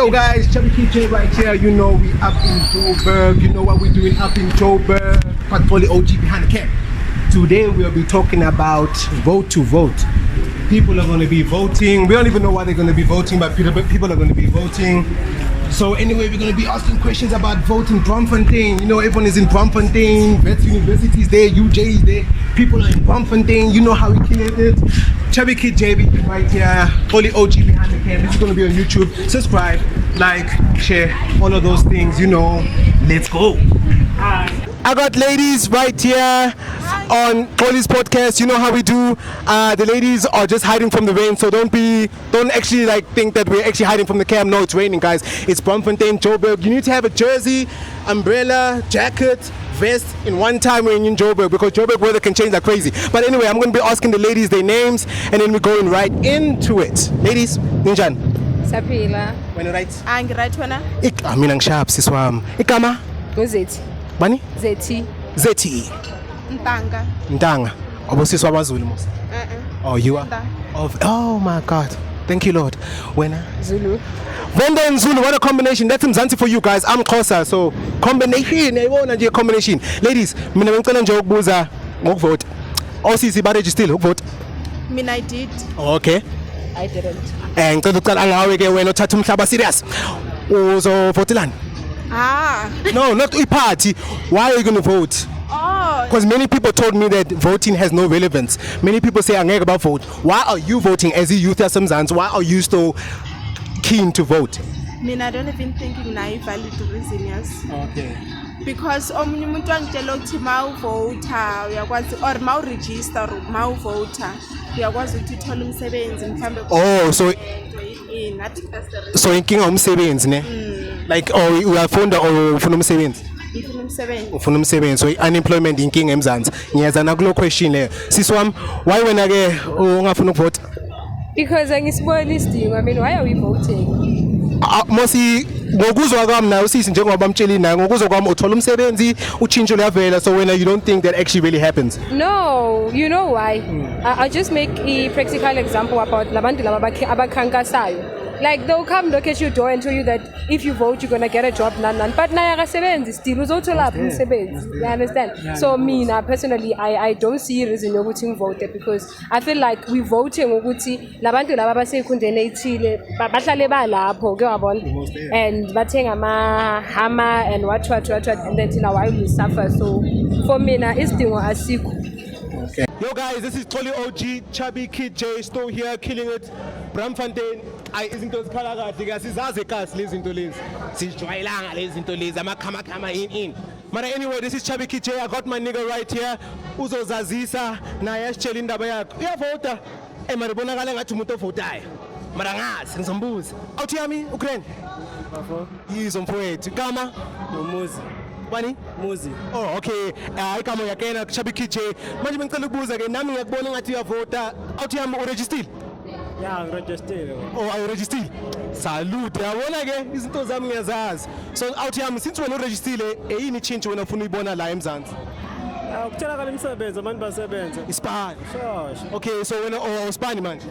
Yo guys, Chubby KJ right here. You know we up in Joburg. You know what we're doing up in Joburg. Patrolly OG behind the cam. Today we'll be talking about vote to vote. People are going to be voting. We don't even know what they're going to be voting, but people are going to be voting. So anyway, we're going to be asking questions about voting. Braamfontein, you know, everyone is in Braamfontein. Wits University is there, UJ is there. People are in Braamfontein. You know how we kill it. Chubby Kid JB right here. Holy OG behind the camera. This is going to be on YouTube. Subscribe, like, share, all of those things. You know, let's go. I got ladies right here on Police Podcast. You know how we do. The ladies are just hiding from the rain, so don't actually like think that we're actually hiding from the cam. No, it's raining, guys. It's Braamfontein, Joburg. You need to have a jersey, umbrella, jacket, vest in one time when you're in Joburg, because Joburg weather can change like crazy. But anyway, I'm going to be asking the ladies their names, and then we're going right into it. Ladies, Ninjan. Sapila. When you right? Right wana? Mina ngishap siswami. Igama? Zethi. Bani? Zethi. Zethi. Ntanga. Ntanga. Obusiswa kwaZulu mos. Oh, you are? Oh my God. Thank you, Lord. Wena? Zulu. Venda and Zulu, what a combination. That's Mzansi for you guys. I'm Xhosa, so combination. Yayibona nje combination. Ladies, mina ngicela nje ukubuza ngokuvote. Osisi ba register ukuvote. Mina I did. Okay. I didn't. Ngicela uqala ngawe ke wena othatha umhlaba serious. Uzovotelani? No, not party. Why are you going to vote? Because many people told me that voting has no relevance. Many people say angeke ba vote. Why are you voting as a youth yasemzansi? Why are you so keen to vote? Mina I don't even think I valid reason, yes. Okay. Because omunye umuntu angitshela ukuthi mawuvota uyakwazi or mawuregister mawuvota uyakwazi ukuthi uthole umsebenzi mhlambe. Oh, so so inkinga umsebenzi ne? Like uyafunda or ufuna umsebenzi? Ufuna umsebenzi. So unemployment inkinga emzansi. Ngiyaza na kulo question leyo. Sisi wami, why wena ke ungafuna ukuvota? Because angisibona isidingo. I mean, why are we voting? Mosi ngokuzwa kwami nayo sisi njengoba bamtshela nayo ngokuzwa kwami uthola umsebenzi utshintsho liyavela, so when you don't think that actually really happens. No, you know why? I'll just make a practical example about labantu laba abakhankasayo. Like they'll come knock at your door and tell you that if you vote you're gonna get a job, none. But naye akasebenzi still uzothola umsebenzi. You understand? Yeah, so me personally I don't see reason yokuthi ngivote, because I feel like we voting ukuthi labantu laba basekhundeni ethile bahlale balapho ke wabona, and bathenga ama hammer and what and then thina why we suffer. So for me isidingo asikho. Okay. Yo guys, this is Tolly OG, Chubby Kid J, still here killing it. Braamfontein, izinto zikhala kahle ke sizazi kasi lezi zinto lezi. Sijwayelanga lezi zinto lezi amakhama in. Mara anyway, this is Chubby Kid J. I got my nigga right here. Uzozazisa naye asitshela indaba yakhe. Uyavota. Mara bonakala ngathi umuntu ovotayo. Mara ngazi ngizombuza. Awuthi yami Ukraine? Bafo. Yizo mfowethu. Kama Umuzi. Bani? Muzi. Oh, okay. Igama yakena Chubby Kid J. Manje bengicela ukubuza ke nami ngiyakubona ngathi uyavota. Awuthi yami uregister? Yeah, ngiregister. Oh, I register. Salute. Yabona ke izinto zami ngiyazazi. So awuthi yami since wena uregistile yini change wena ufuna uyibona la eMzansi? Ukutholakala imisebenzi abantu basebenza. Ispani. Sure. Okay, so wena uspani manje?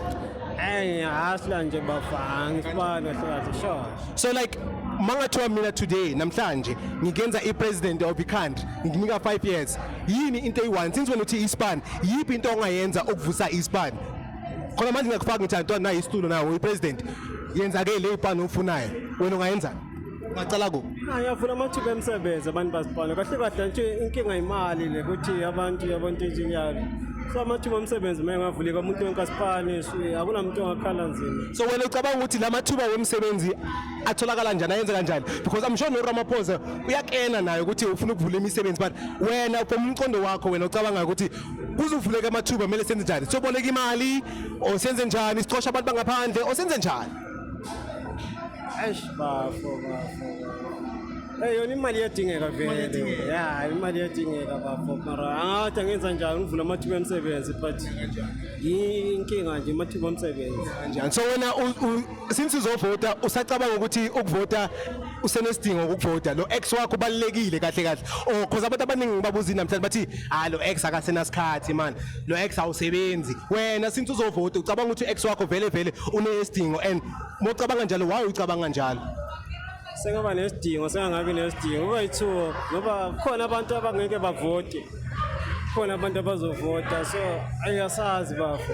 Hasla nje bafanga ispani kahle sure. So like mangathiwa mina today namhlanje ngigenza ipresident of the country nginika 5 years. Yini into eyi1 since wena uthi ispani? Yiphi into ongayenza ukuvusa ispani? Khona manje ngiyakufaka ngithi Antwana nayi isitulo nawo upresident. Yenza ke le ipani ofunayo. Wena ungayenza? Ungacala kuphi? Ngiyafuna amathuba emisebenzi abantu basipana. Kahle nje inkinga imali le ukuthi abantu enjalo. So amathuba omsebenzi manje ngavuleka umuntu wonke asipane akunamuntu ongakhala nzima. So wena ucabanga ukuthi lamathuba wemisebenzi atholakala njani ayenza kanjani? Because I'm sure no Ramaphosa uyakena nayo ukuthi ufuna ukuvula imisebenzi, but wena umqondo wakho wena ucabanga ukuthi kuzovuleka amathuba kumele senze njani? Soboleka imali o senze njani? Sixosha abantu bangaphandle o senze njani? Bafo. Yona imali iyadingeka vele. Yeah, imali iyadingeka bafo. Mara angathi angenza njani uvula amathuba emisebenzi, but inkinga nje amathuba omsebenzi. Kanjani? So wena since uzovota usacabanga ukuthi ukuvota usenesidingo ukuvota lo ex wakho balekile kahle kahle oh cause abantu abaningi babuza namhlanje bathi lo ex akasenasikhathi man lo ex awusebenzi wena since uzovota ucabanga ukuthi ex wakho vele unesidingo and mocabanga njalo why ucabanga njalo sengaba nesidingo sengangabi nesidingo kuba yithuko ngoba khona abantu abangeke bavote khona abantu abazovota so ayasazi bafo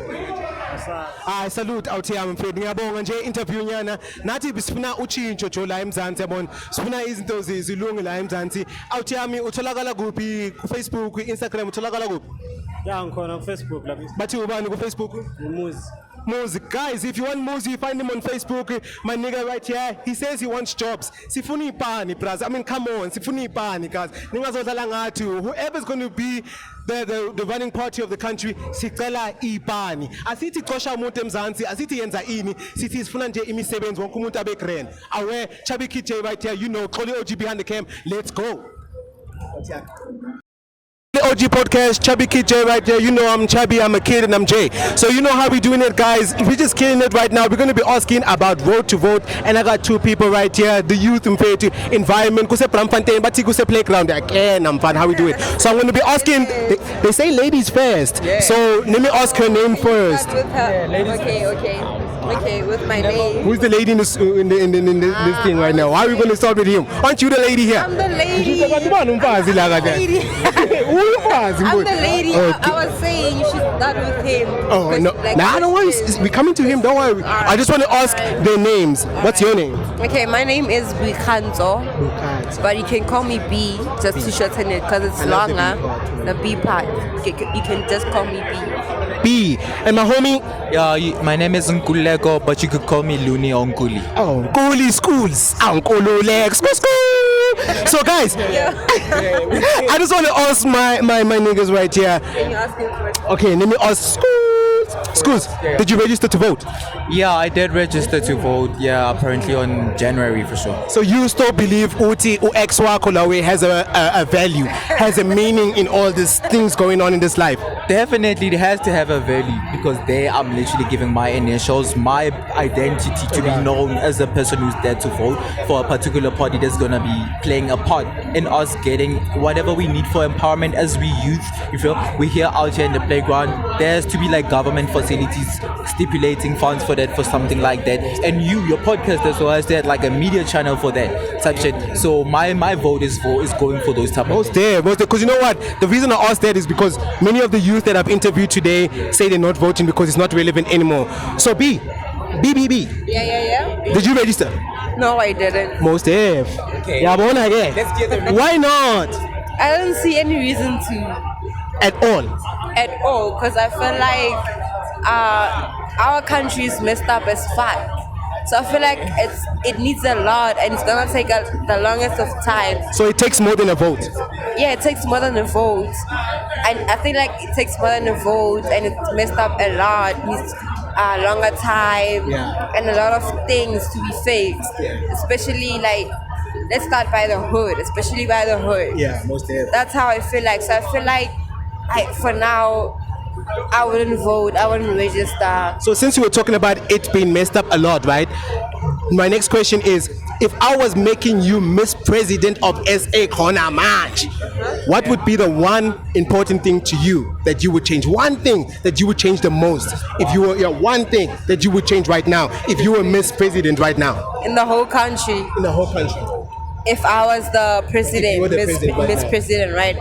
asazi salute out here mfethu ngiyabonga nje interview nyana nathi sifuna utshintsho jo la eMzansi yabona sifuna izinto zilunge la eMzansi out yami utholakala kuphi ku Facebook ku Instagram utholakala kuphi ya ngikhona ku Facebook lapha bathi ubani ku Facebook umuzi Muzi, guys, if you want Muzi, you find him on Facebook. My nigga right here, he says he wants jobs. Sifuni ipani, bros. I mean, come on, sifuni ipani, guys. Ningazodlala ngatu. Whoever's going to be the running party of the country, sicela ipani. Asithi xosha umuntu eMzansi, asithi yenza ini, sithi sifuna nje imisebenzi wonke umuntu abe grand. Awe, Chubby Kid J right here, you know, Xoli OG behind the cam. Let's go. The OG podcast, Chubby Kid J right there. You know I'm Chubby, I'm a kid and I'm Jay. So you know how we doing it, guys. We're just killing it right now. We're going to be asking about vote to vote. And I got two people right here. The youth environment. Kuse Bramfontein, but kuse playground. Again, I'm fun. How we do it. So I'm going to be asking, they say ladies first. Yeah. So let me ask her name first. With her. Yeah, okay, with my name. Who's the lady in this thing right now? How are we going to start with him? Aren't you the lady here? I'm the lady. I'm the lady. Okay. I was saying you should start with him. Oh, no. Like, I don't worry. We're coming to him. Don't worry. I just want to ask their names. What's your name? Okay, my name is Bikanzo. But you can call me B just to shorten it because it's longer. The B part. You can just call me B. B. And my homie? Yeah, my name is Nkuleko, but you could call me Looney or Nkuli. Oh, Nkuli schools. Uncle Lex. So guys, I just want to ask my niggas right here. Can you ask him first? Okay, let me ask Schools, did you register to vote? Yeah, I did register to vote. Yeah, apparently on January for sure. So you still believe Uti ex wako lawe has a value, has a meaning in all these things going on in this life? Definitely, it has to have a value because there I'm literally giving my initials, my identity to be known as a person who's there to vote for a particular party that's gonna be playing a part in us getting whatever we need for empowerment as we youth. You feel? We're here out here in the playground. There has to be like government facilities stipulating funds for that, for something like that. And your podcast as well has that like a media channel for that type shit. So my vote is going for those type of most there, because you know what? The reason I asked that is because many of the youth that I've interviewed today say they're not voting because it's not relevant anymore. So B. Yeah. Did you register? No, I didn't. Most there. Okay. Yeah, but Let's get the why not? I don't see any reason to. At all, because I feel like our country is messed up as fuck. So I feel like it needs a lot, and it's gonna take the longest of time. So it takes more than a vote. Yeah, it takes more than a vote, and I feel like it takes more than a vote, and it's messed up a lot. It needs a longer time, and a lot of things to be fixed. Especially like, let's start by the hood, especially by the hood. Yeah, most there. That's how I feel like. So I feel like, for now, I wouldn't vote. I wouldn't register. So since you were talking about it being messed up a lot, right? My next question is, if I was making you Miss President of SA Corner March, what would be the one important thing to you that you would change? One thing that you would change the most if you were, one thing that you would change right now if you were Miss President right now? In the whole country. In the whole country. If I was the president, Miss right President, right?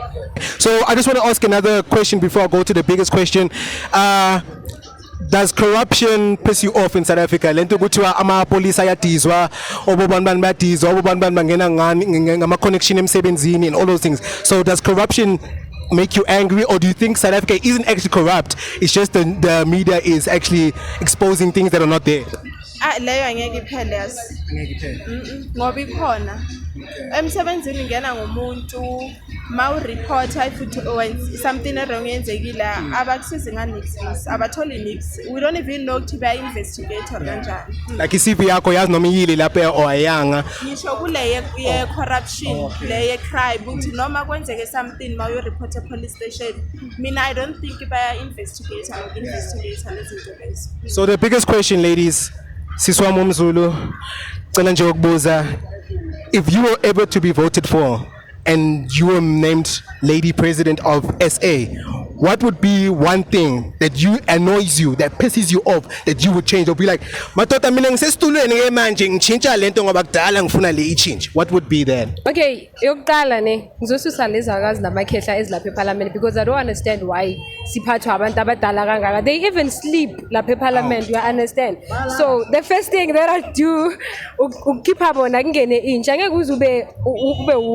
So I just want to ask another question before I go to the biggest question. Does corruption piss you off in South Africa? Lento kuthiwa ama-police ayadizwa, obobantu bayadizwa, obobantu bangena ngama-connection emsebenzini and all those things. So does corruption make you angry, or do you think South Africa isn't actually corrupt? It's just the media is actually exposing things that are not there. Leyo angeke iphele yazi. Ngoba ikhona. Emsebenzini ngena ngomuntu mawureporta futhi owenza something wrong yenzekile abakusizi nganix abatholi nix. We don't even know ukuthi baya investigator kanjani. Like iCV yakho yazi noma iyile lapha or ayanga. Ngisho kule ye corruption, le ye crime ukuthi noma kwenzeke something mawu report police station. Mina I don't think baya investigator lezinto lezi. So the biggest question, ladies, Siswami uMzulu, cela nje ukubuza, if you were ever to be voted for and you were named Lady President of SA, what would be one thing that you annoys you, that pisses you off, that you would change or be like, "Matota mina ngisesitulweni ke manje ngichintsha lento ngoba kudala ngifuna le i-change." What would be that? Okay, yokuqala ne ngizosusa lezi akazi namakhehla ezilapha eParliament because I don't understand why siphathwa abantu abadala kangaka. They even sleep lapha eParliament, you understand? So the first thing that I do ukukhipha bona kungene intsha ngeke uzube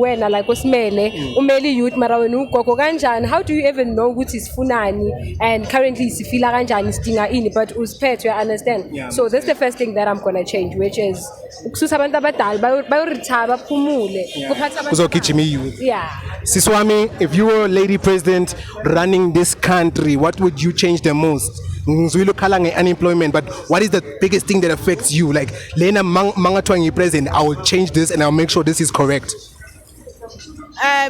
wena like usimele umeli youth mara wena ugogo kanjani. How do you even know ukuthi isifunani and currently sifila kanjani sidinga ini but usiphethe, you understand? So that's the first thing that I'm going to change, which is ukususa abantu abadala bayoretire baphumule kuphatha abantu. Uzogijima youth. Yeah. Siswami, if you were Lady President running this country, what would you change the most? Ngizwile ukhala nge-unemployment, but what is the biggest thing that affects you? Like, lena mangathiwa ngiyi-president, I will change this and I'll make sure this is correct.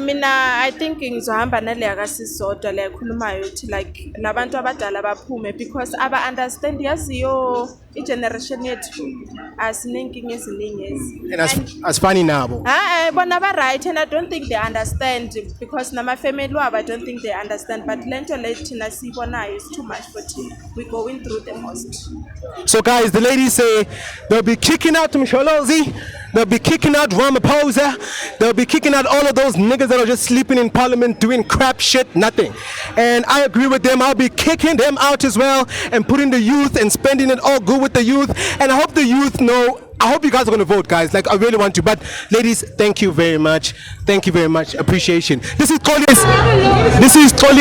Mina I think ngizohamba naleya kasisodwa leya khulumayo ukuthi like labantu abadala baphume because aba understand yaziyo i-generation yethu asinenkinga eziningi And asifani nabo. bona ba right and I don't think they understand because nama family wabo I don't think they understand but lento lethina sibonayo is too much for thina. We going through the most. So guys, the ladies say they'll be kicking out Msholozi, they'll be kicking out Ramaphosa, they'll be kicking out all of those niggas that are just sleeping in Parliament doing crap shit, nothing. And I agree with them. I'll be kicking them out as well and putting the youth and spending it all good with the youth. And I hope the youth know. I hope you guys are going to vote, guys. Like, I really want to. But, ladies, thank you very much. Thank you very much. Appreciation. This is Tolly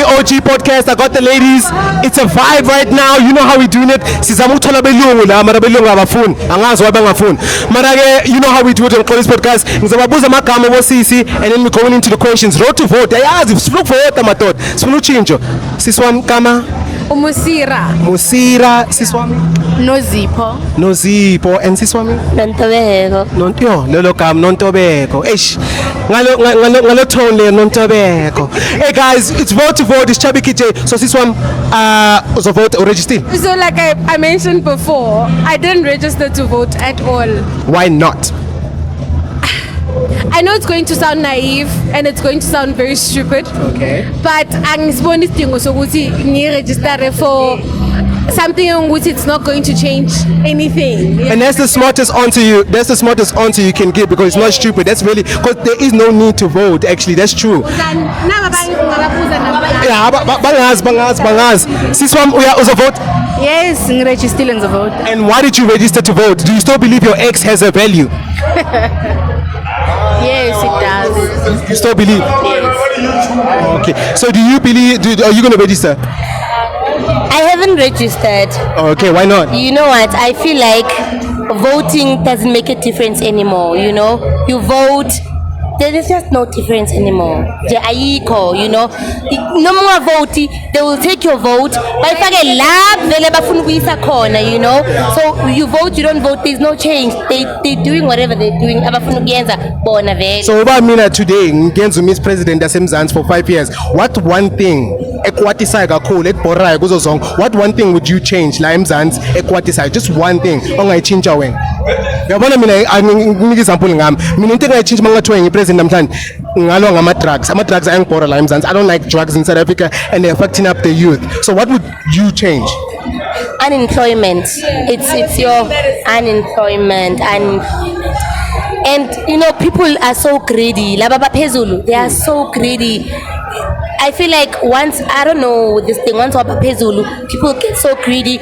OG Podcast. I got the ladies. It's a vibe right now. You know how we're doing it. Sizamuthola belungu la, mara belungu abafuni. Angazi wabe ngafuni. Mara ke, you know how we do it on Tolly's Podcast. Ngizababuza amagama wosisi and then we're going into the questions. Road to vote. Ayazi, sifuna ukuvota madoda. Sifuna uchinjo. Siswami kama Umusira. Musira, siswami Nozipho and siswami Nontobeko. Nontyo lelo gama Nontobeko. Eish. Ngalo tone le Nontobeko. Hey guys, it's vote to vote. It's Chubby KJ. So siswami so vote or register. So like I mentioned before, I didn't register to vote at all. Why not? I know it's going to sound naive and it's going to sound very stupid. Okay. But angiziboni isidingo sokuthi ngiregister for something ukuthi it's not going to change anything. And that's the smartest answer you. That's the smartest answer you can give because it's not stupid. That's really because there is no need to vote. Actually, that's true. Yeah, bangazi. Siswam uza vote. Yes, ngiregistile ngizovote. And why did you register to vote? Do you still believe your ex has a value? Yes, it does. You still believe? Yes. Okay. So do you believe? Are you going to register? I haven't registered. Okay. Why not? You know what? I feel like voting doesn't make a difference anymore. You know, you vote. There is just no difference anymore. You know, no more voting. They will take your vote. You know, so you vote, you don't vote. There's no change. They're doing whatever they're doing. So about me today, Ngenzu Miss President Dasemzans for 5 years. What one thing? What one thing would you change? Just one thing. Change away. Yabona mina nginika example ngami mina into engayichinja mangathiwa ngipresident namhlanje ngalwa ngama-drugs ayangibhora la eMzansi. I don't like drugs in South Africa and they're fucking up the youth. So what would you change? Unemployment. It's your unemployment and you know people are so greedy. They are so greedy. I feel like once I don't know this thing once people get so greedy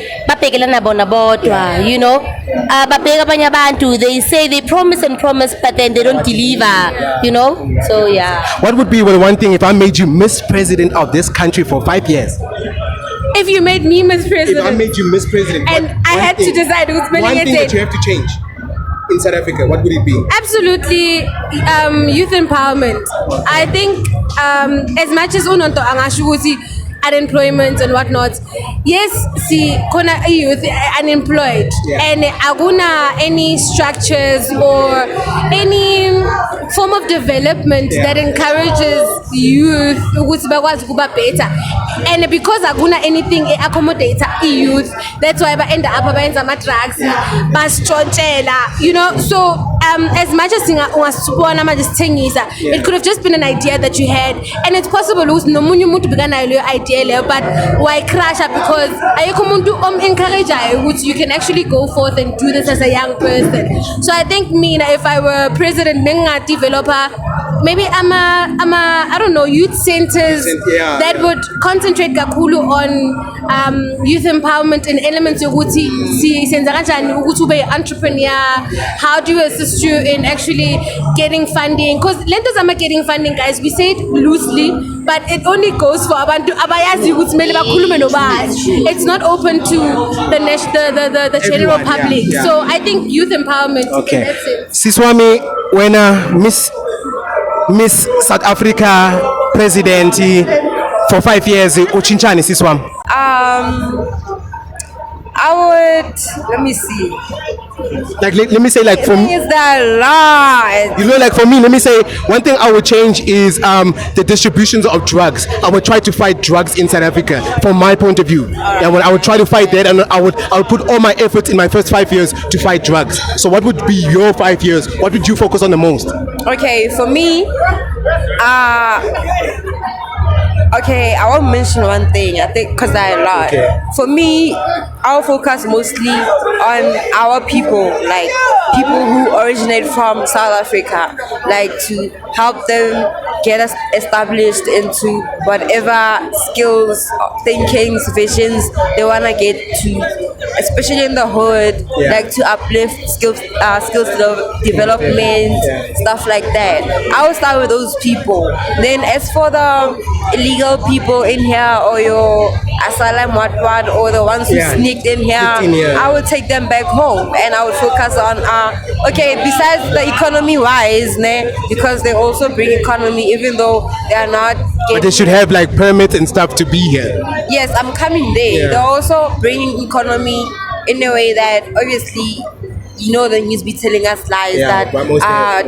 you know they say they promise but then they don't deliver, you know, so yeah. What would be one thing if I made you Miss President of this country for 5 years? If you made me Miss President. If I made you Miss President and I had to decide who's one thing that you have to change in South Africa, what would it be? Absolutely, youth empowerment. I think as much as unonto angashukuthi unemployment and whatnot, yes, see kona youth unemployed and aguna any structures or any form of development that encourages youth ukuthi bakwazi kuba better. And because aguna anything accommodate youth, that's why ba end up bayenza ama drugs baschontshela, you know. So as much as ungasubona manje sithengisa, it could have just been an idea that you had, and it's possible ukuthi nomunye umuntu bekanayo leyo idea leyo, but why crash up because ayikho umuntu encourageayo ukuthi you can actually go forth and do this as a young person. So I think if I were president, benga developer, maybe I don't know, youth centers that would concentrate kakhulu on youth empowerment and elements yokuthi senza kanjani ukuthi ube entrepreneur. How do you assist you in actually getting funding? Because lento zama getting funding, guys, we say it loosely, but it only goes for abantu abayazi ukuthi kumele bakhulume nobani. It's not open to the general public. So I think youth empowerment. Okay. That's it. Siswami, when Miss South Africa president for 5 years, uchinchani Siswami? I would, let me see. Like let me say, like for me, Is that a lot? you know, like for me, let me say one thing I would change is the distributions of drugs. I would try to fight drugs in South Africa from my point of view. Yeah, I would try to fight that, and I would put all my efforts in my first 5 years to fight drugs. So what would be your 5 years? What would you focus on the most? Okay, for me, okay, I won't mention one thing, I think, because I lot. Okay. For me, I'll focus mostly on our people, like people who originate from South Africa, like to help them get us established into whatever skills, thinkings, visions they want to get to, especially in the hood, like to uplift skills development, stuff like that. I will start with those people. Then as for the illegal people in here, or your asylum what, or the ones who sneaked in here, I would take them back home, and I would focus on okay, besides the economy wise, because they also bring economy, even though they are not But they should have like permits and stuff to be here. Yes, I'm coming there. They're also bringing economy in a way that obviously, you know, the news be telling us lies that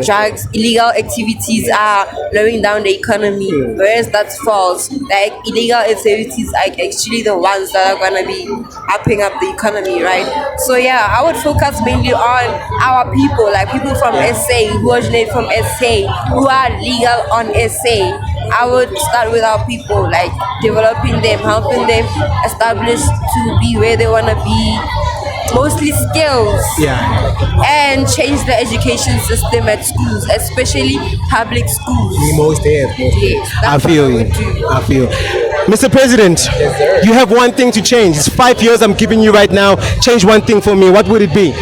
drugs, illegal activities are slowing down the economy, whereas that's false. Like illegal activities are actually the ones that are gonna be upping up the economy, right? So yeah, I would focus mainly on our people, like people from SA who originate from SA, who are legal on SA. I would start with our people, like developing them, helping them establish to be where they wanna be. Mostly skills, and change the education system at schools, especially public schools. I feel you. Mr. President, you have one thing to change. It's 5 years I'm giving you right now. Change one thing for me. What would it be?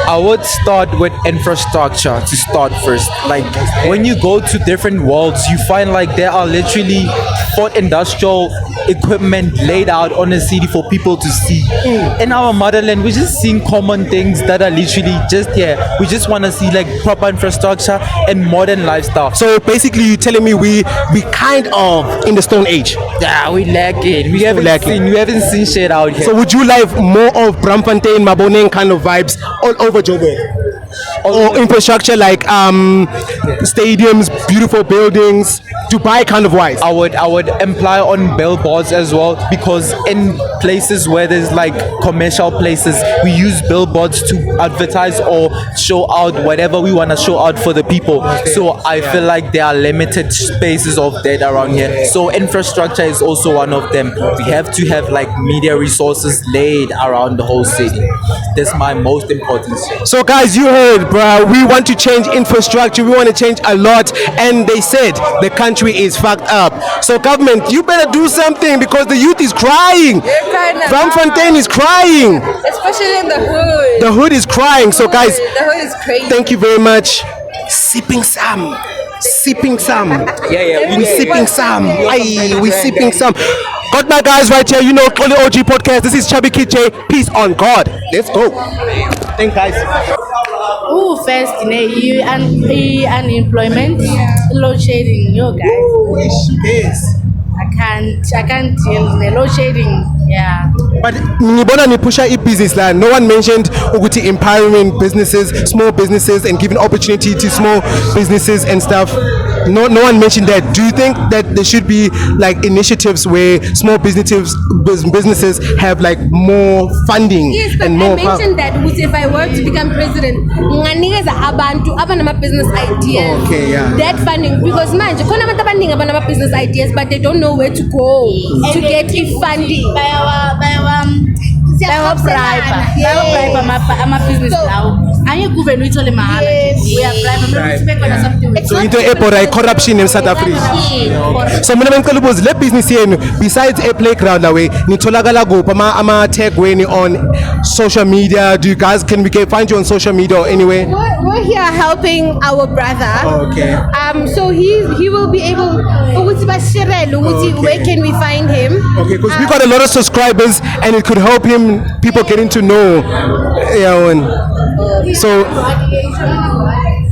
I would start with infrastructure to start first. Like when you go to different worlds, you find like there are literally fourth industrial equipment laid out on a city for people to see. In our motherland, we're just seeing common things that are literally just here. We just want to see like proper infrastructure and modern lifestyle. So basically, you're telling me we kind of in the Stone Age. Yeah, we lacking. We haven't seen shit out here. So would you like more of Braamfontein, Maboneng kind of vibes all over Joburg? Or infrastructure like stadiums, beautiful buildings, Dubai kind of wise? I would imply on billboards as well, because in places where there's like commercial places, we use billboards to advertise or show out whatever we want to show out for the people. So I feel like there are limited spaces of that around here. So infrastructure is also one of them. We have to have like media resources laid around the whole city. That's my most important thing. So guys, you heard, bruh, we want to change infrastructure, we want to change a lot, and they said the country is fucked up. So government, you better do something, because the youth is crying. Braamfontein is crying. Especially in the hood. The hood is crying. So guys, The hood is crazy. thank you very much. Sipping some. We sipping some. Aye, we sipping some. Got my guys right here, you know, Xolo OG podcast. This is Chubby Kid J. Peace on God. Let's go. Thank guys. First, unemployment, load shedding, yo guys. I can't deal with load shedding. Yeah. But ngibona nipusha business la. No one mentioned ukuthi empowering businesses, small businesses, and giving opportunity to small businesses and stuff. No one mentioned that. Do you think that there should be like initiatives where small businesses have like more funding Yes, but and more? I mentioned that if I were to become president, nginganikeza abantu abanama business ideas. Okay, yeah. That funding, because manje khona abantu abaningi abanama business ideas, but they don't know where to go to get funding. bayawabribe amabhizinisi lawo angeke uvele uyithole mahala uyabribe So into ebora corruption in South Africa. So mina bengicela ukubuza le business yenu besides a playground la way nitholakala kuphi ama tag weni on social media? Do you guys can we find you on social media or anywhere? We're here helping our brother. Okay. So he will be able ukuthi bashirele ukuthi where can we find him? Okay, because we got a lot of subscribers and it could help people getting to know. So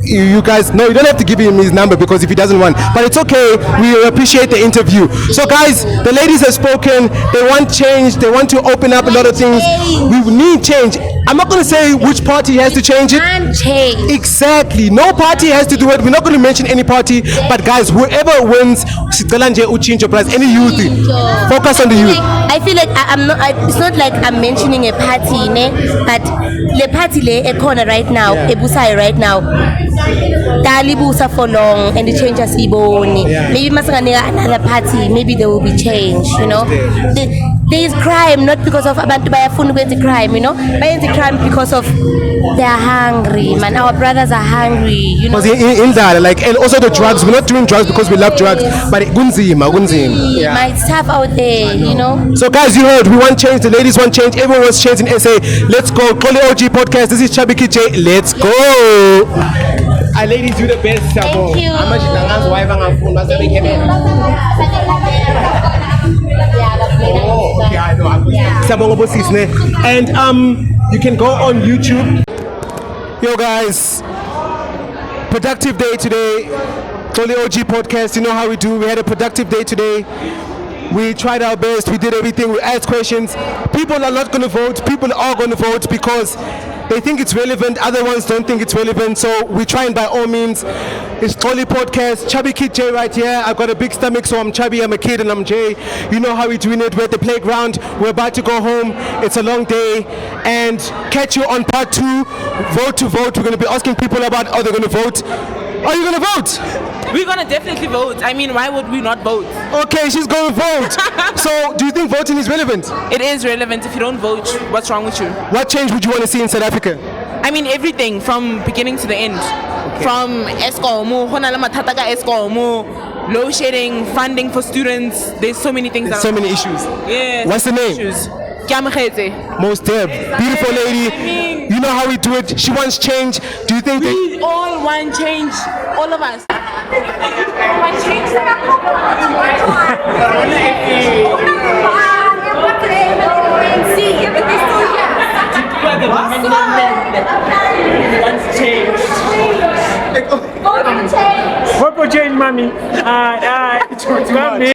you guys, no, you don't have to give him his number because if he doesn't want, but it's okay. We appreciate the interview. So guys, the ladies have spoken. They want change. They want to open up a lot of things. We need change. I'm not going to say which party has to change it. Change. Exactly. No party has to do it. We're not going to mention any party. But guys, whoever wins, any youth, focus on the youth. I feel like I'm not. It's not like I'm mentioning a party, ne? But the party le ekona right now, ebusai right now. Talibusa for long, and the change has iboni. Maybe masanganiga another party. Maybe there will be change. You know, there is crime not because of abantu bayafuna ukwenza crime. You know, bayenza crime because of they are hungry. Man, our brothers are hungry. You know. In that, like, and also the drugs. We're not doing drugs because we love drugs, but gunzima. Yeah. It's tough out there, you know. So guys, you heard, we want change. The ladies want change. Everyone wants change in SA. Let's go. Kole OG podcast. This is Chubby Kiche. Let's go. Ladies, you the best. Thank you. Okay, I know. And you can go on YouTube. Yo guys, productive day today. Kole OG podcast. You know how we do. We had a productive day today. We tried our best. We did everything. We asked questions. People are not going to vote. People are going to vote because they think it's relevant. Other ones don't think it's relevant. So we're trying by all means. It's Kole Podcast. Chubby Kid J right here. I've got a big stomach, so I'm chubby. I'm a kid and I'm Jay. You know how we're doing it. We're at the playground. We're about to go home. It's a long day. And catch you on part 2. Vote to vote. We're going to be asking people about how they're going to vote. Are you going to vote? We're going to definitely vote. I mean, why would we not vote? Okay, she's going to vote. So, do you think voting is relevant? It is relevant. If you don't vote, what's wrong with you? What change would you want to see in South Africa? I mean, everything from beginning to the end. Okay. From ESCOM, load shedding, funding for students. There's so many things. So many issues. Yeah. What's the name? Most Deb. Beautiful lady. I mean, you know how we do it. She wants change. Do you think we all want change? All of us. Want change? Vote for change, mommy.